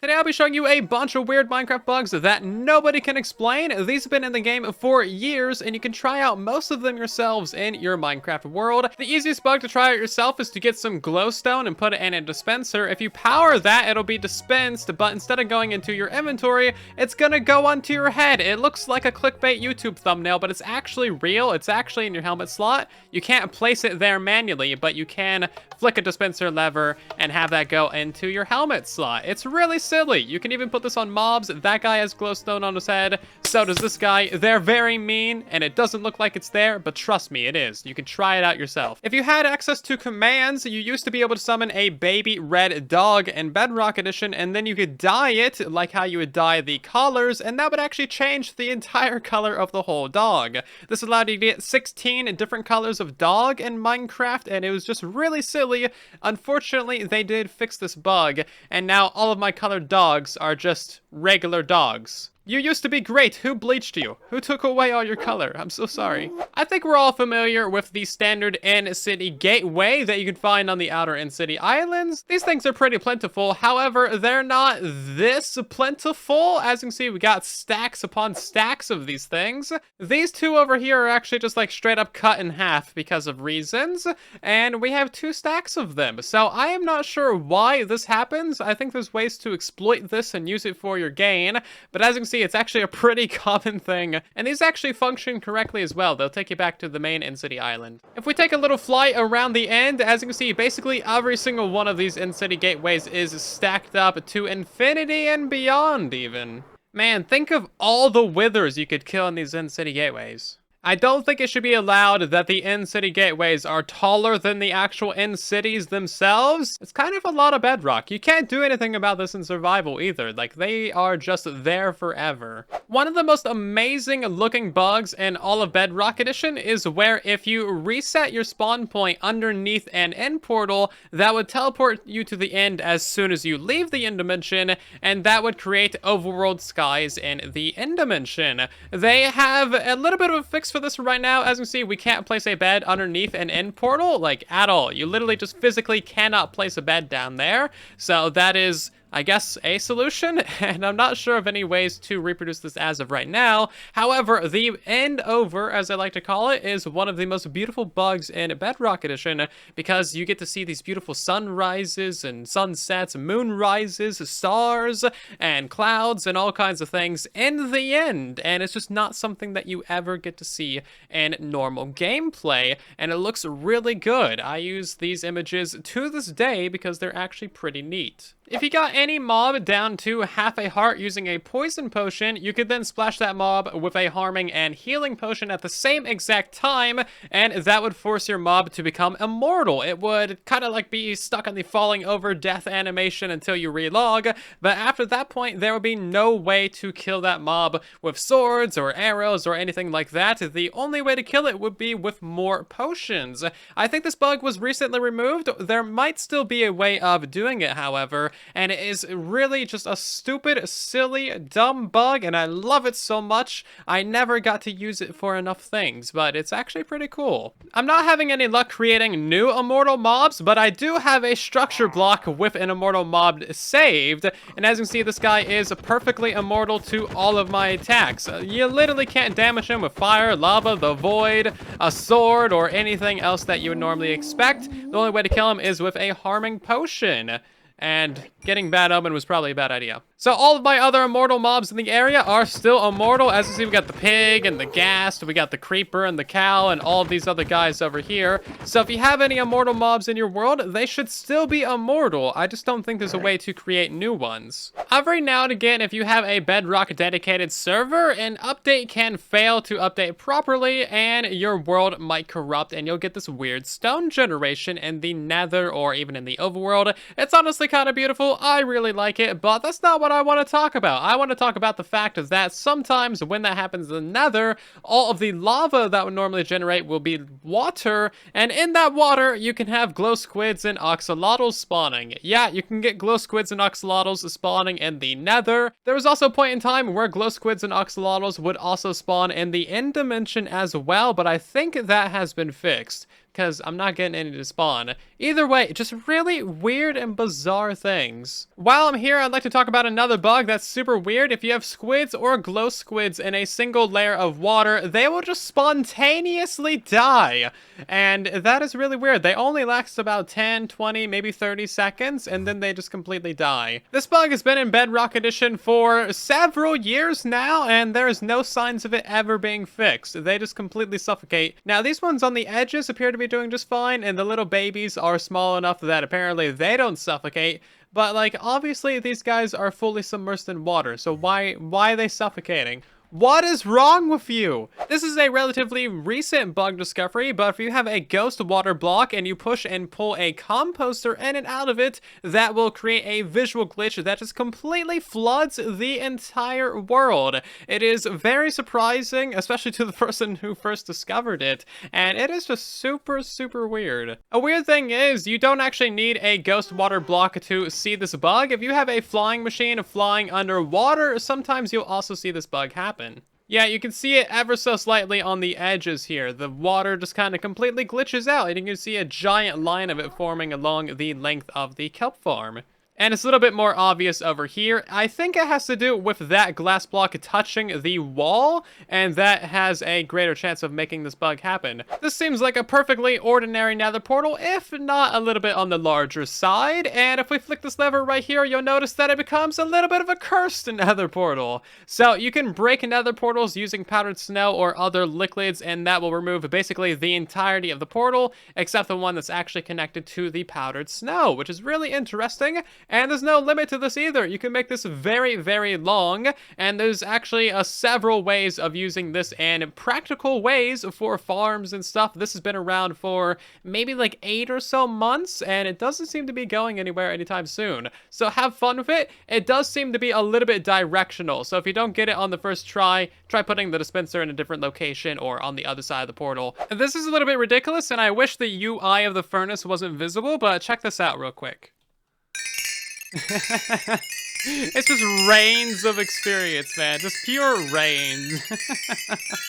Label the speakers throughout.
Speaker 1: Today I'll be showing you a bunch of weird Minecraft bugs that nobody can explain. These have been in the game for years, and you can try out most of them yourselves in your Minecraft world. The easiest bug to try out yourself is to get some glowstone and put it in a dispenser. If you power that, it'll be dispensed, but instead of going into your inventory, it's gonna go onto your head. It looks like a clickbait YouTube thumbnail, but it's actually real. It's actually in your helmet slot. You can't place it there manually, but you can flick a dispenser lever and have that go into your helmet slot. It's really silly. You can even put this on mobs. That guy has glowstone on his head. So does this guy. They're very mean, and it doesn't look like it's there, but trust me, it is. You can try it out yourself. If you had access to commands, you used to be able to summon a baby red dog in Bedrock Edition, and then you could dye it, like how you would dye the collars, and that would actually change the entire color of the whole dog. This allowed you to get 16 different colors of dog in Minecraft, and it was just really silly. Unfortunately, they did fix this bug, and now all of my colored dogs are just regular dogs. You used to be great. Who bleached you? Who took away all your color? I'm so sorry. I think we're all familiar with the standard in-city gateway that you can find on the outer in-city islands. These things are pretty plentiful. However, they're not this plentiful. As you can see, we got stacks upon stacks of these things. These two over here are actually just like straight up cut in half because of reasons. And we have 2 stacks of them. So I am not sure why this happens. I think there's ways to exploit this and use it for your gain. But as you can see, it's actually a pretty common thing, and these actually function correctly as well. They'll take you back to the main in-city island. If we take a little flight around the end, as you can see, basically every single one of these in-city gateways is stacked up to infinity and beyond even. Man, think of all the withers you could kill in these in-city gateways. I don't think it should be allowed that the in-city gateways are taller than the actual in-cities themselves. It's kind of a lot of bedrock. You can't do anything about this in survival either. Like, they are just there forever. One of the most amazing looking bugs in all of Bedrock Edition is where if you reset your spawn point underneath an end portal, that would teleport you to the end as soon as you leave the end dimension, and that would create overworld skies in the end dimension. They have a little bit of a fix for this right now. As you can see, we can't place a bed underneath an end portal, like, at all. You literally just physically cannot place a bed down there. So that is, I guess, a solution, and I'm not sure of any ways to reproduce this as of right now. However, the end over, as I like to call it, is one of the most beautiful bugs in Bedrock Edition, because you get to see these beautiful sunrises and sunsets, moonrises, stars, and clouds, and all kinds of things in the end, and it's just not something that you ever get to see in normal gameplay, and it looks really good. I use these images to this day because they're actually pretty neat. If you got any mob down to half a heart using a poison potion, you could then splash that mob with a harming and healing potion at the same exact time, and that would force your mob to become immortal. It would kind of like be stuck on the falling over death animation until you relog, but after that point, there would be no way to kill that mob with swords or arrows or anything like that. The only way to kill it would be with more potions. I think this bug was recently removed. There might still be a way of doing it, however, and it is really just a stupid, silly, dumb bug, and I love it so much. I never got to use it for enough things, but it's actually pretty cool. I'm not having any luck creating new immortal mobs, but I do have a structure block with an immortal mob saved, and as you can see, this guy is perfectly immortal to all of my attacks. You literally can't damage him with fire, lava, the void, a sword, or anything else that you would normally expect. The only way to kill him is with a harming potion. And getting Bad Omen was probably a bad idea. So all of my other immortal mobs in the area are still immortal. As you see, we got the pig and the ghast, we got the creeper and the cow and all of these other guys over here. So if you have any immortal mobs in your world, they should still be immortal. I just don't think there's a way to create new ones. Every now and again, if you have a Bedrock dedicated server, an update can fail to update properly and your world might corrupt and you'll get this weird stone generation in the nether or even in the overworld. It's honestly kind of beautiful. I really like it, but that's not what I want to talk about. I want to talk about the fact that sometimes when that happens in the nether, all of the lava that would normally generate will be water, and in that water, you can have glow squids and axolotls spawning. Yeah, you can get glow squids and axolotls spawning in the nether. There was also a point in time where glow squids and axolotls would also spawn in the end dimension as well, but I think that has been fixed. because I'm not getting any to spawn. Either way, just really weird and bizarre things. While I'm here, I'd like to talk about another bug that's super weird. If you have squids or glow squids in a single layer of water, they will just spontaneously die. And that is really weird. They only last about 10, 20, maybe 30 seconds, and then they just completely die. This bug has been in Bedrock Edition for several years now, and there's no signs of it ever being fixed. They just completely suffocate. Now, these ones on the edges appear to be doing just fine, and the little babies are small enough that apparently they don't suffocate. But, like, obviously these guys are fully submersed in water, so why are they suffocating? What is wrong with you? This is a relatively recent bug discovery, but if you have a ghost water block and you push and pull a composter in and out of it, that will create a visual glitch that just completely floods the entire world. It is very surprising, especially to the person who first discovered it, and it is just super, super weird. A weird thing is, you don't actually need a ghost water block to see this bug. If you have a flying machine flying underwater, sometimes you'll also see this bug happen. Yeah, you can see it ever so slightly on the edges here. The water just kind of completely glitches out, and you can see a giant line of it forming along the length of the kelp farm. And it's a little bit more obvious over here. I think it has to do with that glass block touching the wall, and that has a greater chance of making this bug happen. This seems like a perfectly ordinary nether portal, if not a little bit on the larger side. And if we flick this lever right here, you'll notice that it becomes a little bit of a cursed nether portal. So you can break nether portals using powdered snow or other liquids, and that will remove basically the entirety of the portal, except the one that's actually connected to the powdered snow, which is really interesting. And there's no limit to this either. You can make this very, very long, and there's actually several ways of using this and practical ways for farms and stuff. This has been around for maybe like 8 or so months, and it doesn't seem to be going anywhere anytime soon. So have fun with it. It does seem to be a little bit directional, so if you don't get it on the first try putting the dispenser in a different location or on the other side of the portal. This is a little bit ridiculous, and I wish the UI of the furnace wasn't visible, but check this out real quick. It's just rains of experience, man. Just pure rain.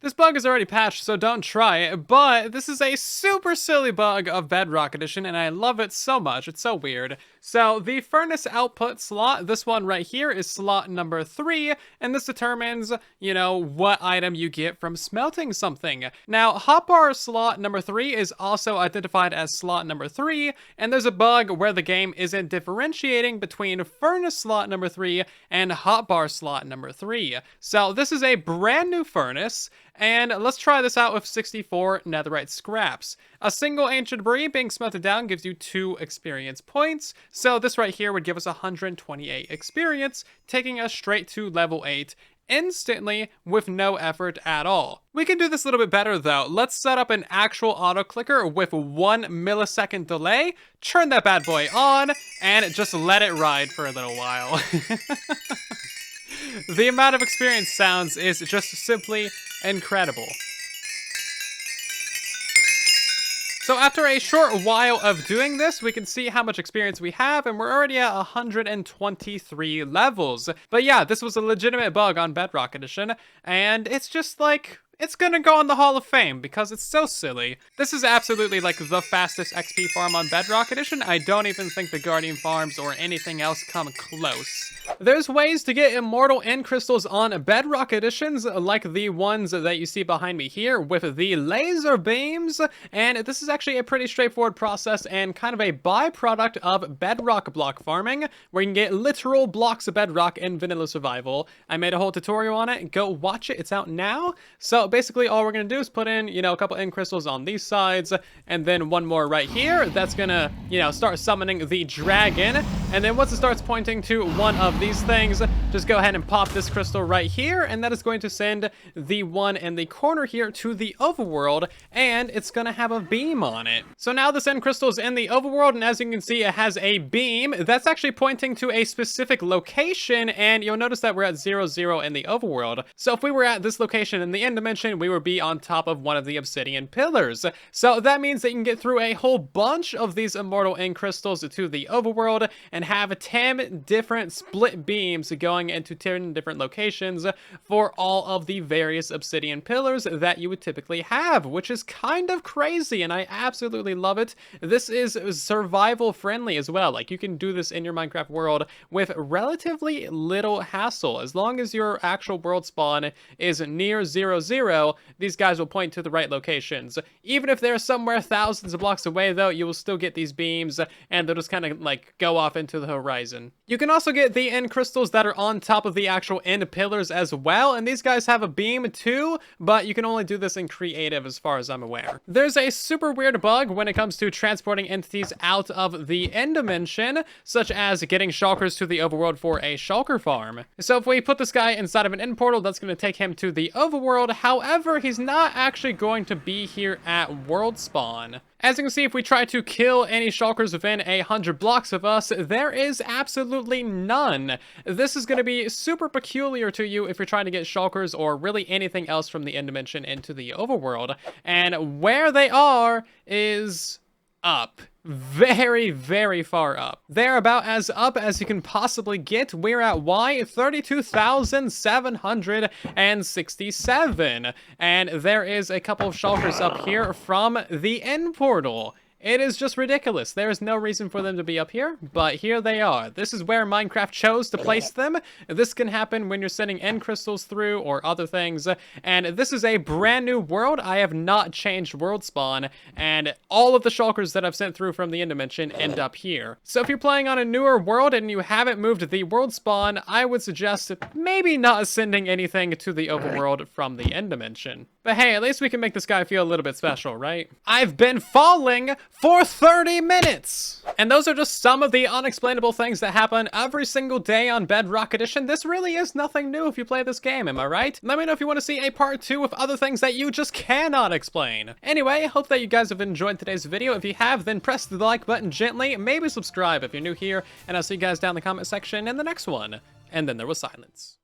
Speaker 1: This bug is already patched, so don't try it, but this is a super silly bug of Bedrock Edition, and I love it so much. It's so weird. So the furnace output slot, this one right here, is slot number 3, and this determines, you know, what item you get from smelting something. Now, hotbar slot number 3 is also identified as slot number 3, and there's a bug where the game isn't differentiating between furnace slot number 3 and hotbar slot number 3. So this is a brand new furnace, and let's try this out with 64 netherite scraps. A single ancient debris being smelted down gives you 2 experience points, so this right here would give us 128 experience, taking us straight to level 8 instantly with no effort at all. We can do this a little bit better though. Let's set up an actual auto clicker with 1 millisecond delay, turn that bad boy on, and just let it ride for a little while. The amount of experience sounds is just simply incredible. So after a short while of doing this, we can see how much experience we have, and we're already at 123 levels. But yeah, this was a legitimate bug on Bedrock Edition, and it's just like, it's gonna go in the Hall of Fame because it's so silly. This is absolutely like the fastest XP farm on Bedrock Edition. I don't even think the Guardian farms or anything else come close. There's ways to get Immortal end crystals on Bedrock Editions, like the ones that you see behind me here with the laser beams, and this is actually a pretty straightforward process and kind of a byproduct of Bedrock block farming, where you can get literal blocks of bedrock in vanilla survival. I made a whole tutorial on it. Go watch it. It's out now. So basically all we're going to do is put in, you know, a couple end crystals on these sides, and then one more right here that's going to, you know, start summoning the dragon. And then once it starts pointing to one of these things, just go ahead and pop this crystal right here, and that is going to send the one in the corner here to the overworld, and it's going to have a beam on it. So now this end crystal is in the overworld, and as you can see, it has a beam that's actually pointing to a specific location, and you'll notice that we're at 0, 0 in the overworld. So if we were at this location in the end dimension, dimension, we would be on top of one of the obsidian pillars. So that means that you can get through a whole bunch of these immortal end crystals to the overworld and have 10 different split beams going into 10 different locations for all of the various obsidian pillars that you would typically have, which is kind of crazy, and I absolutely love it. This is survival friendly as well. Like, you can do this in your Minecraft world with relatively little hassle. As long as your actual world spawn is near 0, these guys will point to the right locations. Even if they're somewhere thousands of blocks away, though, you will still get these beams, and they'll just kind of like go off into the horizon. You can also get the end crystals that are on top of the actual end pillars as well, and these guys have a beam too, but you can only do this in creative as far as I'm aware. There's a super weird bug when it comes to transporting entities out of the end dimension, such as getting shulkers to the overworld for a shulker farm. So if we put this guy inside of an end portal, that's going to take him to the overworld. However, he's not actually going to be here at world spawn. As you can see, if we try to kill any shulkers within 100 blocks of us, there is absolutely none. This is going to be super peculiar to you if you're trying to get shulkers or really anything else from the end dimension into the overworld. And where they are is up. Very, very far up. They're about as up as you can possibly get. We're at Y 32,767, and there is a couple of shulkers up here from the end portal. It is just ridiculous. There is no reason for them to be up here, but here they are. This is where Minecraft chose to place them. This can happen when you're sending end crystals through or other things, and this is a brand new world. I have not changed world spawn, and all of the shulkers that I've sent through from the end dimension end up here. So if you're playing on a newer world and you haven't moved the world spawn, I would suggest maybe not sending anything to the overworld from the end dimension. But hey, at least we can make this guy feel a little bit special, right? I've been falling for 30 minutes! And those are just some of the unexplainable things that happen every single day on Bedrock Edition. This really is nothing new if you play this game, am I right? Let me know if you want to see a part 2 with other things that you just cannot explain. Anyway, hope that you guys have enjoyed today's video. If you have, then press the like button gently, maybe subscribe if you're new here, and I'll see you guys down in the comment section in the next one. And then there was silence.